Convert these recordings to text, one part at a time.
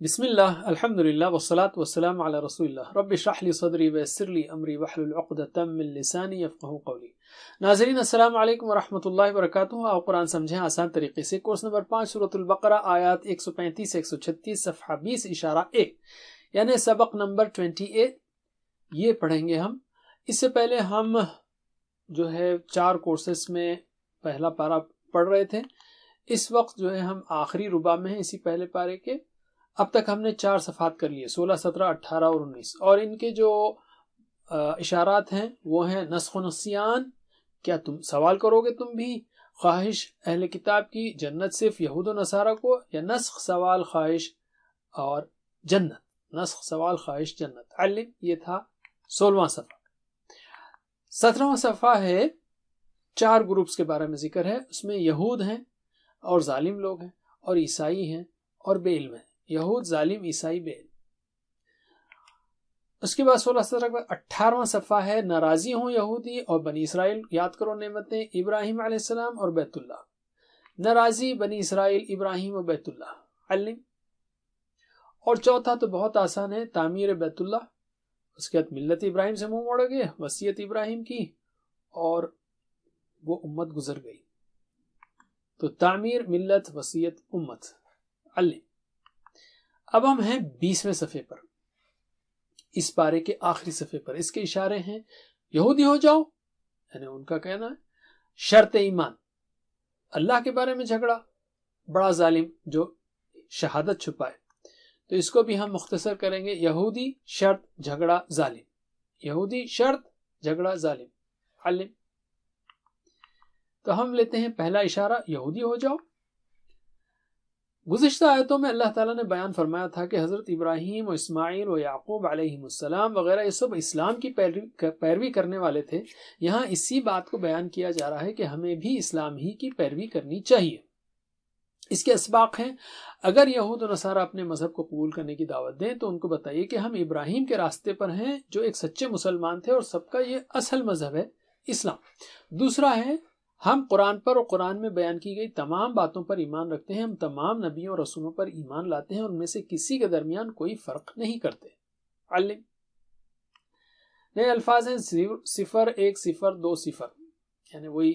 بسم اللہ الحمدللہ والصلاة والسلام علی رسول اللہ رب اشرح لی صدری ویسر لی امری واحلل عقدۃ من لسانی یفقہوا قولی۔ ناظرین السلام علیکم ورحمۃ اللہ وبرکاتہ۔ آپ قرآن سمجھیں آسان طریقے سے، کورس نمبر 5 سورۃ البقرہ آیات 135 سے 136 صفحہ 20 اشارہ 1 یعنی سبق نمبر 28 یہ پڑھیں گے ہم۔ اس سے پہلے ہم جو ہے 4 کورسز میں پہلا پارہ پڑھ رہے تھے، اس وقت جو ہے ہم آخری ربع میں ہیں اسی پہلے پارے کے۔ اب تک ہم نے 4 صفحات کر لیے، 16، 17، 18 اور 19، اور ان کے جو اشارات ہیں وہ ہیں نسخ و نسیان، کیا تم سوال کرو گے تم بھی، خواہش اہل کتاب کی جنت صرف یہود و نصارہ کو، یا نسخ سوال خواہش اور جنت، نسخ سوال خواہش جنت علم۔ یہ تھا 16واں صفحہ۔ 17واں صفحہ ہے 4 گروپس کے بارے میں ذکر ہے، اس میں یہود ہیں اور ظالم لوگ ہیں، اور عیسائی ہیں اور بے علم ہیں۔ یہود، ظالم، عیسائی، بے علم۔ اس کے بعد 16، 17، 18واں صفحہ ہے ناراضی ہوں یہودی اور بنی اسرائیل، یاد کرو نعمتیں ابراہیم علیہ السلام اور بیت اللہ، ناراضی بنی اسرائیل، ابراہیم اور بیت اللہ علم۔ اور چوتھا تو بہت آسان ہے، تعمیر بیت اللہ۔ اس کے بعد ملت ابراہیم سے منہ موڑ گئے، وصیت ابراہیم کی اور وہ امت گزر گئی، تو تعمیر، ملت، وصیت، امت علم۔ اب ہم ہیں 20ویں صفحے پر، اس پارے کے آخری صفحے پر۔ اس کے اشارے ہیں یہودی ہو جاؤ، یعنی ان کا کہنا ہے شرط ایمان، اللہ کے بارے میں جھگڑا، بڑا ظالم جو شہادت چھپائے، تو اس کو بھی ہم مختصر کریں گے یہودی شرط جھگڑا ظالم، یہودی شرط جھگڑا ظالم علم۔ تو ہم لیتے ہیں پہلا اشارہ، یہودی ہو جاؤ۔ گزشتہ آیتوں میں اللہ تعالیٰ نے بیان فرمایا تھا کہ حضرت ابراہیم و اسماعیل و یعقوب علیہ السلام وغیرہ یہ سب اسلام کی پیروی کرنے والے تھے۔ یہاں اسی بات کو بیان کیا جا رہا ہے کہ ہمیں بھی اسلام ہی کی پیروی کرنی چاہیے۔ اس کے اسباق ہیں، اگر یہود و نصارہ اپنے مذہب کو قبول کرنے کی دعوت دیں تو ان کو بتائیے کہ ہم ابراہیم کے راستے پر ہیں جو ایک سچے مسلمان تھے، اور سب کا یہ اصل مذہب ہے اسلام۔ دوسرا ہے، ہم قرآن پر اور قرآن میں بیان کی گئی تمام باتوں پر ایمان رکھتے ہیں، ہم تمام نبیوں اور رسولوں پر ایمان لاتے ہیں، اور ان میں سے کسی کے درمیان کوئی فرق نہیں کرتے علم۔ نئے الفاظ ہیں 0، 1، 0، 2 0، یعنی وہی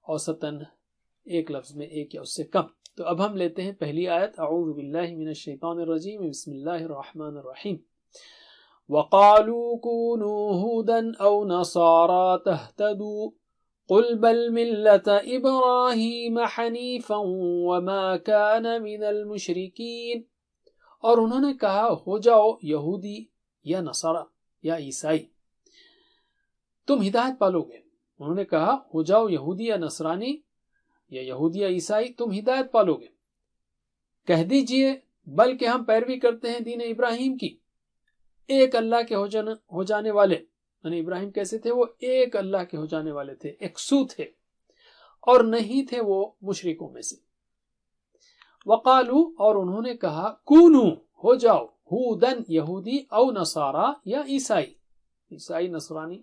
اوسطاً ایک لفظ میں ایک یا اس سے کم۔ تو اب ہم لیتے ہیں پہلی آیت، اعوذ باللہ من الشیطان الرجیم، بسم اللہ الرحمن الرحیم۔ وَقَالُوا كُونُوا هُودًا أَوْ نَصَارَىٰ تَهْتَدُوا قُلْ بَلْ مِلَّةَ إِبْرَاهِيمَ حَنِيفًا وَمَا كَانَ مِنَ الْمُشْرِكِينَ۔ اور انہوں نے کہا ہو جاؤ یہودی یا نصارہ یا عیسائی، تم ہدایت پالو گے۔ انہوں نے کہا ہو جاؤ یہودی یا نصرانی یا یہودی یا عیسائی، تم ہدایت پالو گے۔ کہہ دیجئے بلکہ ہم پیروی کرتے ہیں دین ابراہیم کی، ایک اللہ کے ہو جانے والے، یعنی ابراہیم کیسے تھے؟ وہ ایک اللہ کے ہو جانے والے تھے، ایک سو تھے، اور نہیں تھے وہ مشرکوں میں سے۔ وقالو، اور انہوں نے کہا کونو، ہو جاؤ، ہودن یہودی، او نصارا یا عیسائی، عیسائی نصرانی،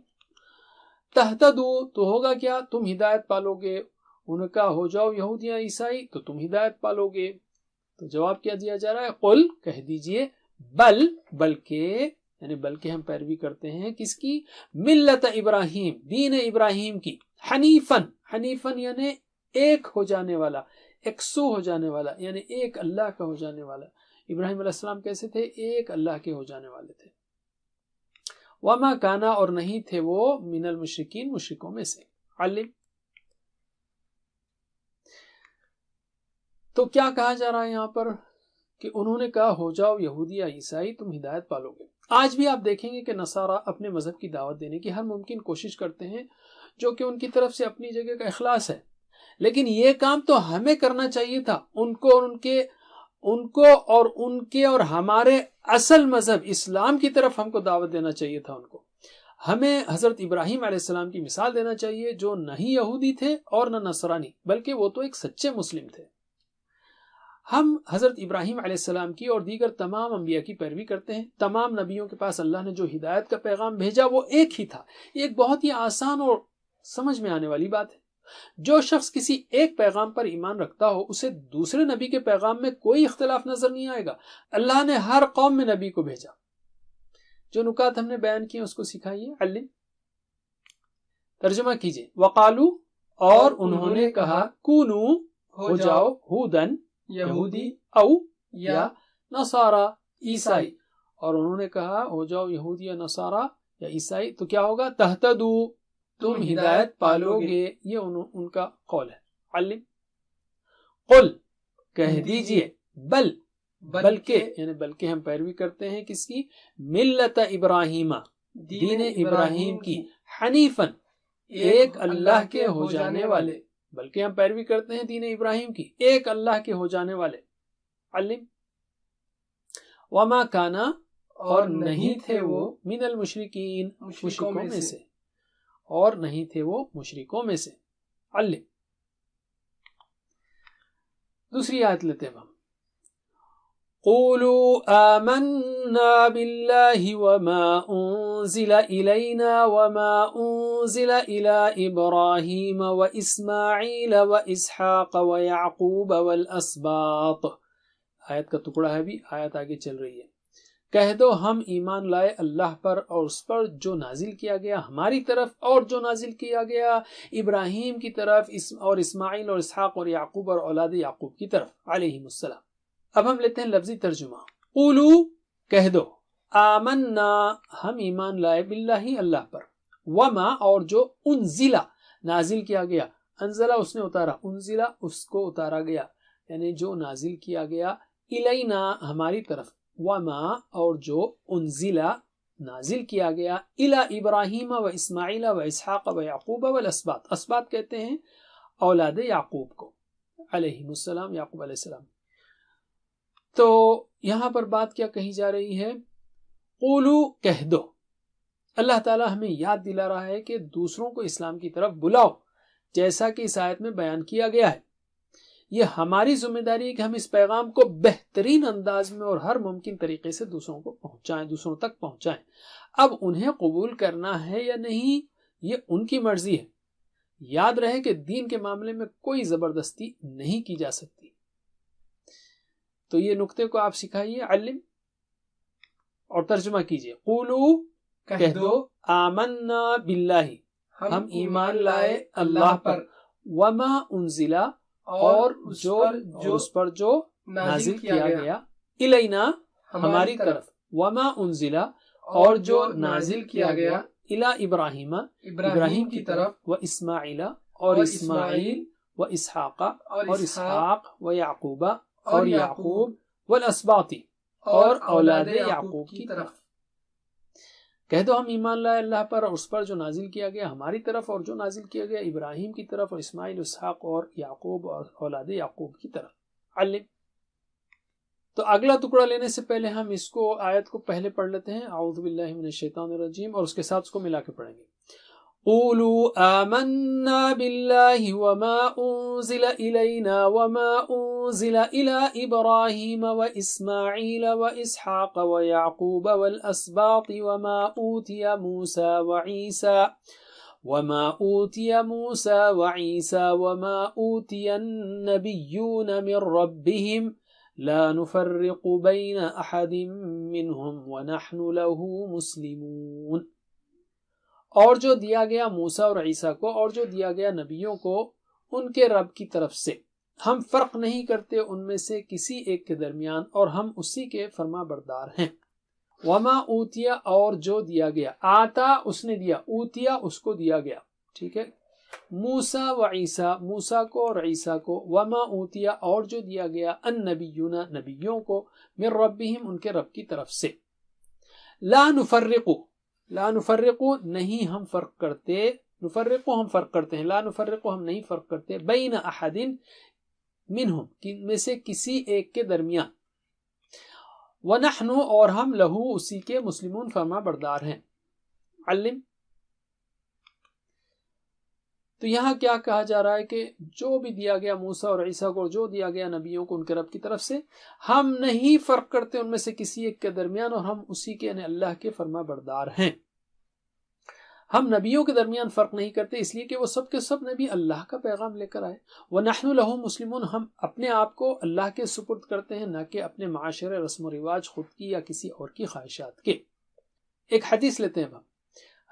تہتدو تو ہوگا کیا؟ تم ہدایت پالو گے۔ انہوں نے کہا ہو جاؤ یہودی یا عیسائی تو تم ہدایت پالو گے۔ تو جواب کیا دیا جا رہا ہے؟ قل، کہہ دیجئے، بل، بلکہ، یعنی بلکہ ہم پیروی کرتے ہیں کس کی؟ ملت ابراہیم، دین ابراہیم کی، حنیفن، حنیفن یعنی ایک ہو جانے والا، ایک سو ہو جانے والا، یعنی ایک اللہ کا ہو جانے والا۔ ابراہیم علیہ السلام کیسے تھے؟ ایک اللہ کے ہو جانے والے تھے۔ وما کانا، اور نہیں تھے وہ، من المشرکین، مشرکوں میں سے علم۔ تو کیا کہا جا رہا ہے یہاں پر؟ کہ انہوں نے کہا ہو جاؤ یہودی یا عیسائی، تم ہدایت پالو گے۔ آج بھی آپ دیکھیں گے کہ نصارہ اپنے مذہب کی دعوت دینے کی ہر ممکن کوشش کرتے ہیں، جو کہ ان کی طرف سے اپنی جگہ کا اخلاص ہے، لیکن یہ کام تو ہمیں کرنا چاہیے تھا، ان کو اور ان کے اور ہمارے اصل مذہب اسلام کی طرف ہم کو دعوت دینا چاہیے تھا۔ ان کو، ہمیں حضرت ابراہیم علیہ السلام کی مثال دینا چاہیے، جو نہ ہی یہودی تھے اور نہ نصرانی، بلکہ وہ تو ایک سچے مسلم تھے۔ ہم حضرت ابراہیم علیہ السلام کی اور دیگر تمام انبیاء کی پیروی کرتے ہیں۔ تمام نبیوں کے پاس اللہ نے جو ہدایت کا پیغام بھیجا وہ ایک ہی تھا۔ یہ ایک بہت ہی آسان اور سمجھ میں آنے والی بات ہے۔ جو شخص کسی ایک پیغام پر ایمان رکھتا ہو اسے دوسرے نبی کے پیغام میں کوئی اختلاف نظر نہیں آئے گا. اللہ نے ہر قوم میں نبی کو بھیجا. جو نکات ہم نے بیان کیے اس کو سکھائیے. علم. ترجمہ کیجئے. وقالو اور انہوں نے کہا کونو ہو جاؤ ہودن یہودی او یا نصارا عیسائی. اور انہوں نے کہا ہو جاؤ یہودی یا نصارا یا عیسائی تو کیا ہوگا؟ تہتدو تم ہدایت پالو گے. یہ ان کا قول ہے. علم. قل کہہ دیجئے بلکہ یعنی بلکہ ہم پیروی کرتے ہیں کس کی؟ ملت ابراہیم دین ابراہیم کی، حنیفن ایک اللہ کے ہو جانے والے. بلکہ ہم پیروی کرتے ہیں دین ابراہیم کی ایک اللہ کے ہو جانے والے. علم. وما کانا اور نہیں تھے وہ من المشرکین مشرکوں میں سے، اور نہیں تھے وہ مشرکوں میں سے. علم. دوسری آیت لیتے ہیں ہم. قولوا آمنا بالله وما أنزل إلينا وما أنزل إلى إبراهيم وإسماعيل وإسحاق ويعقوب والأسباط. آیت کا ٹکڑا ہے بھی، آیت آگے چل رہی ہے. کہہ دو ہم ایمان لائے اللہ پر اور اس پر جو نازل کیا گیا ہماری طرف اور جو نازل کیا گیا ابراہیم کی طرف اور اسماعیل اور اسحاق اور یعقوب اور اولاد یعقوب کی طرف علیہم السلام. اب ہم لیتے ہیں لفظی ترجمہ. قولو کہہ دو، آمنا ہم ایمان لائے باللہ اللہ پر، وما اور جو انزلہ نازل کیا گیا، انزلہ اس نے اتارا، انزلہ اس کو اتارا گیا، یعنی جو نازل کیا گیا، الینا ہماری طرف، وما اور جو انزلہ نازل کیا گیا، الی ابراہیم و اسماعیل و اسحاق و یعقوب والاسباط. اسباط کہتے ہیں اولاد یعقوب کو علیہم السلام، یعقوب علیہ السلام. تو یہاں پر بات کیا کہی جا رہی ہے؟ قولو کہہ دو. اللہ تعالیٰ ہمیں یاد دلا رہا ہے کہ دوسروں کو اسلام کی طرف بلاؤ، جیسا کہ اس آیت میں بیان کیا گیا ہے. یہ ہماری ذمہ داری ہے کہ ہم اس پیغام کو بہترین انداز میں اور ہر ممکن طریقے سے دوسروں کو پہنچائیں، دوسروں تک پہنچائیں. اب انہیں قبول کرنا ہے یا نہیں یہ ان کی مرضی ہے. یاد رہے کہ دین کے معاملے میں کوئی زبردستی نہیں کی جا سکتی. تو یہ نقطے کو آپ سکھائیے. علم. اور ترجمہ کیجئے. قولو کہہ دو، آمنا باللہ ہم ایمان لائے اللہ پر، وما انزلہ اور جو اس پر جو نازل کیا گیا، الینا ہماری طرف، وما انزلہ اور جو نازل کیا گیا، الی ابراہیم ابراہیم کی طرف، و اسماعیل اور اسماعیل، و اسحاق اور اسحاق، و یعقوب اور یعقوب، والاسباطی اور اولاد یعقوب کی طرف. کہہ دو ہم ایمان لائے اللہ پر اور اس پر جو نازل کیا گیا ہماری طرف، اور جو نازل کیا گیا ابراہیم کی طرف اور اسماعیل، اسحاق اور یعقوب اور اولاد یعقوب کی طرف. علم. تو اگلا ٹکڑا لینے سے پہلے ہم اس کو آیت کو پہلے پڑھ لیتے ہیں. اعوذ باللہ من الشیطان الرجیم، اور اس کے ساتھ اس کو ملا کے پڑھیں گے. قولوا آمنا بالله وما أنزل إلينا وما أنزل إلى إبراهيم وإسماعيل وإسحاق ويعقوب والأسباط وما أوتي موسى وعيسى وما أوتي النبيون من ربهم لا نفرق بين أحد منهم ونحن له مسلمون. اور جو دیا گیا موسیٰ اور عیسیٰ کو اور جو دیا گیا نبیوں کو ان کے رب کی طرف سے، ہم فرق نہیں کرتے ان میں سے کسی ایک کے درمیان، اور ہم اسی کے فرما بردار ہیں. وما اوتیا اور جو دیا گیا، آتا اس نے دیا، اوتیا اس کو دیا گیا، ٹھیک ہے. موسیٰ و عیسیٰ موسیٰ کو اور عیسیٰ کو، وما اوتیا اور جو دیا گیا النبیون نبیوں کو، من ربہم ان کے رب کی طرف سے. لا نفرقو نہیں ہم فرق کرتے، نفرقو ہم فرق کرتے ہیں، لا نفرقو ہم نہیں فرق کرتے، بین احد منہم ان میں سے کسی ایک کے درمیان، ونحن اور ہم لہو اسی کے مسلمون فرما بردار ہیں. علم. تو یہاں کیا کہا جا رہا ہے کہ جو بھی دیا گیا موسیٰ اور عیسیٰ کو، جو دیا گیا نبیوں کو ان کے رب کی طرف سے، ہم نہیں فرق کرتے ان میں سے کسی ایک کے درمیان، اور ہم اسی کے یعنی اللہ کے فرما بردار ہیں. ہم نبیوں کے درمیان فرق نہیں کرتے، اس لیے کہ وہ سب کے سب نبی اللہ کا پیغام لے کر آئے۔ وَنَحْنُ لَهُ مُسْلِمُونَ، ہم اپنے آپ کو اللہ کے سپرد کرتے ہیں، نہ کہ اپنے معاشرے، رسم و رواج خود کی یا کسی اور کی خواہشات کے۔ ایک حدیث لیتے ہیں ہم۔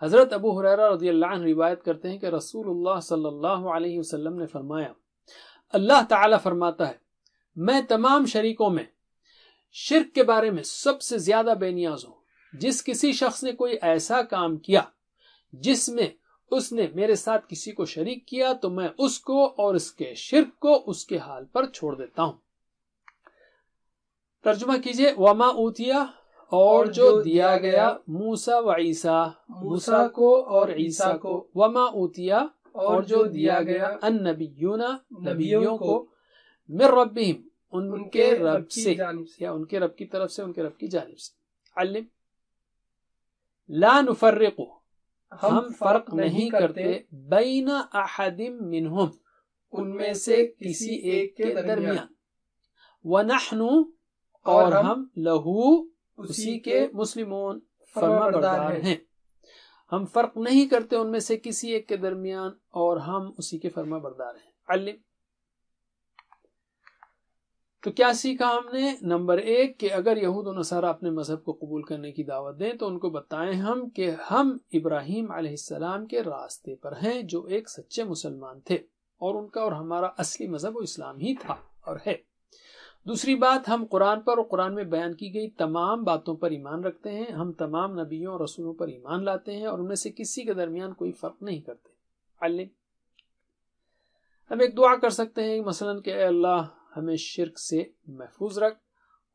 حضرت ابو ہریرہ رضی اللہ عنہ روایت کرتے ہیں کہ رسول اللہ صلی اللہ علیہ وسلم نے فرمایا، اللہ تعالیٰ فرماتا ہے میں تمام شریکوں میں شرک کے بارے میں سب سے زیادہ بے نیاز ہوں۔ جس کسی شخص نے کوئی ایسا کام کیا جس میں اس نے میرے ساتھ کسی کو شریک کیا تو میں اس کو اور اس کے شرک کو اس کے حال پر چھوڑ دیتا ہوں۔ ترجمہ کیجئے، وما اوتیا، اور جو دیا گیا، موسیٰ و عیسیٰ، موسیٰ کو اور عیسیٰ کو، وما اوتیا، اور جو دیا گیا، النبیون، نبیوں کو، من ربہم، ان کے رب سے، یا ان کے رب کی طرف سے، ان کے رب کی جانب سے، علم، لا نفرق، ہم فرق نہیں کرتے، بین احد منہم، ان میں سے کسی ایک کے درمیان، ونحن، اور ہم، لہو، اسی کے، مسلمون، فرما بردار ہیں۔ ہم فرق نہیں کرتے ان میں سے کسی ایک کے درمیان اور ہم اسی کے فرما بردار ہیں۔ علم، تو کیا سیکھا ہم نے؟ نمبر 1 کہ اگر یہود و نصارہ اپنے مذہب کو قبول کرنے کی دعوت دیں تو ان کو بتائیں ہم کہ ہم ابراہیم علیہ السلام کے راستے پر ہیں، جو ایک سچے مسلمان تھے، اور ان کا اور ہمارا اصلی مذہب و اسلام ہی تھا اور ہے۔ دوسری بات، ہم قرآن پر اور قرآن میں بیان کی گئی تمام باتوں پر ایمان رکھتے ہیں، ہم تمام نبیوں اور رسولوں پر ایمان لاتے ہیں اور ان میں سے کسی کے درمیان کوئی فرق نہیں کرتے۔ علم، ہم ایک دعا کر سکتے ہیں مثلا کہ اے اللہ ہمیں شرک سے محفوظ رکھ،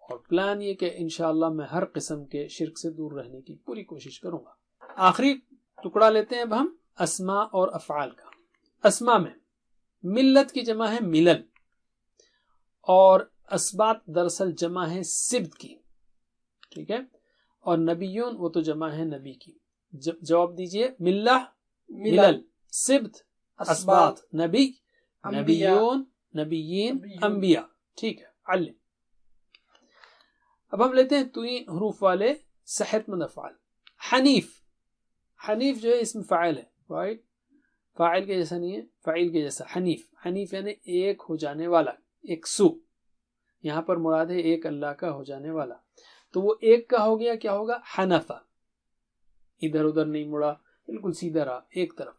اور پلان یہ کہ انشاءاللہ میں ہر قسم کے شرک سے دور رہنے کی پوری کوشش کروں گا۔ آخری ٹکڑا لیتے ہیں اب ہم اسماء اور افعال کا۔ اسماء میں ملت کی جمع ہے ملل، اور اسبات دراصل جمع ہے سبت کی، ٹھیک ہے، اور نبیون وہ تو جمع ہے نبی کی۔ جواب دیجئے، ملہ ملل، سبت اسبات، نبی نبیون، نبیین انبیاء، ٹھیک ہے۔ علم، اب ہم لیتے ہیں 3 حروف والے صحت مند افعال۔ حنیف، حنیف جو ہے اسم فاعل ہے، رائٹ، فاعل کے جیسا نہیں ہے، فاعل کے جیسا، حنیف، حنیف یعنی ایک ہو جانے والا، ایک سو، یہاں پر مراد ہے ایک اللہ کا ہو جانے والا، تو وہ ایک کا ہو گیا، کیا ہوگا؟ حنفہ، ادھر ادھر نہیں مڑا، بالکل سیدھا رہا ایک طرف۔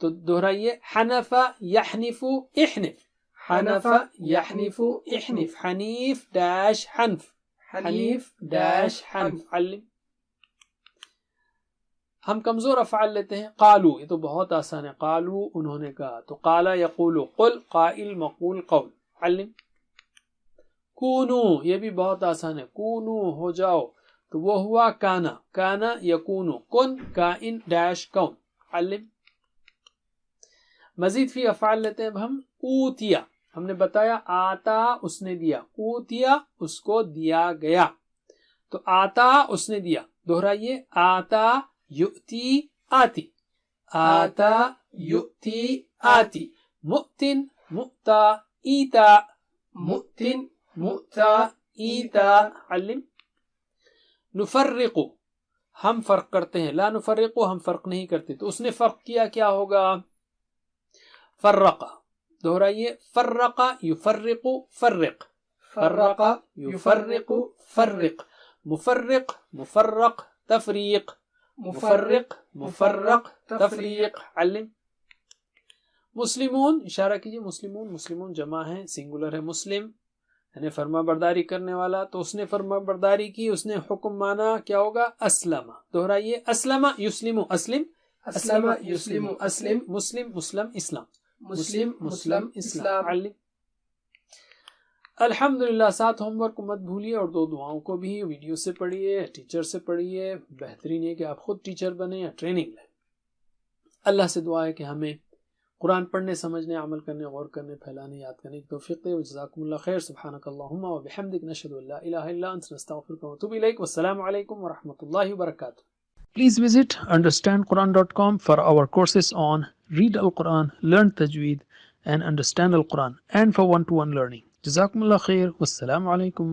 تو دہرائیے، حنفہ یحنف احنف، حنفہ یحنف احنف، حنیف ڈیش حنف، حنیف ڈیش حنف۔ علم، ہم کمزور افعال لیتے ہیں۔ قالو، یہ تو بہت آسان ہے، قالو انہوں نے کہا، تو قال یقول، قل قائل مقول قول۔ علم، کونو، یہ بھی بہت آسان ہے، کونو ہو جاؤ، تو وہ ہوا کانا، کانا یکونو، کن کائن ڈیش کون۔ علم، مزید فی افعال لیتے ہیں اب ہم۔ اوتیا، ہم نے بتایا آتا اس نے دیا، اوتیا اس کو دیا گیا، تو آتا اس نے دیا، دہرائیے، آتا یؤتی آتی، آتا یؤتی آتی، مؤتن مؤتا ایتا، مؤتن مؤتا ایتا۔ علم، نفرق، ہم فرق کرتے ہیں، لا نفرق، ہم فرق نہیں کرتے، تو اس نے فرق کیا، کیا ہوگا؟ فرق، دہرائیے، فرق یفرق فرق، فرق یفرق فرق، مفرق مفرق تفریق، مفرق مفرق تفریق۔ علم، مسلمون، اشارہ کیجئے، مسلمون، مسلمون جمع ہے، سنگولر ہے مسلم، یعنی فرما برداری کرنے والا، تو اس نے فرما برداری کی، اس نے حکم مانا، کیا ہوگا؟ اسلم، دہرائیے، اسلم یسلم، اسلم، اسلم یسلم، اسلم، مسلم مسلم اسلام، مسلم مسلم اسلام۔ علم، الحمدللہ، 7 ہوم ورک کو مت بھولیے، اور 2 دعاؤں کو بھی ویڈیو سے پڑھیے، ٹیچر سے پڑھیے، بہترین ہے کہ آپ خود ٹیچر بنیں یا ٹریننگ لیں۔ اللہ سے دعا ہے کہ ہمیں قرآن پڑھنے، سمجھنے، عمل کرنے، غور کرنے، پھیلانے، یاد کرنے کی توفیق دے۔ جزاکم اللہ خیر، سبحانک اللہم و بحمدک، نشہد ان لا الہ الا انت، نستغفرک و نتوب الیک، والسلام علیکم ورحمۃ اللہ وبرکاتہ۔ Please visit understandquran.com for our courses on Read Al-Quran, Learn Tajweed and Understand Al-Quran, and for one-to-one learning. Jazakumullah khair. Wassalamu alaikum.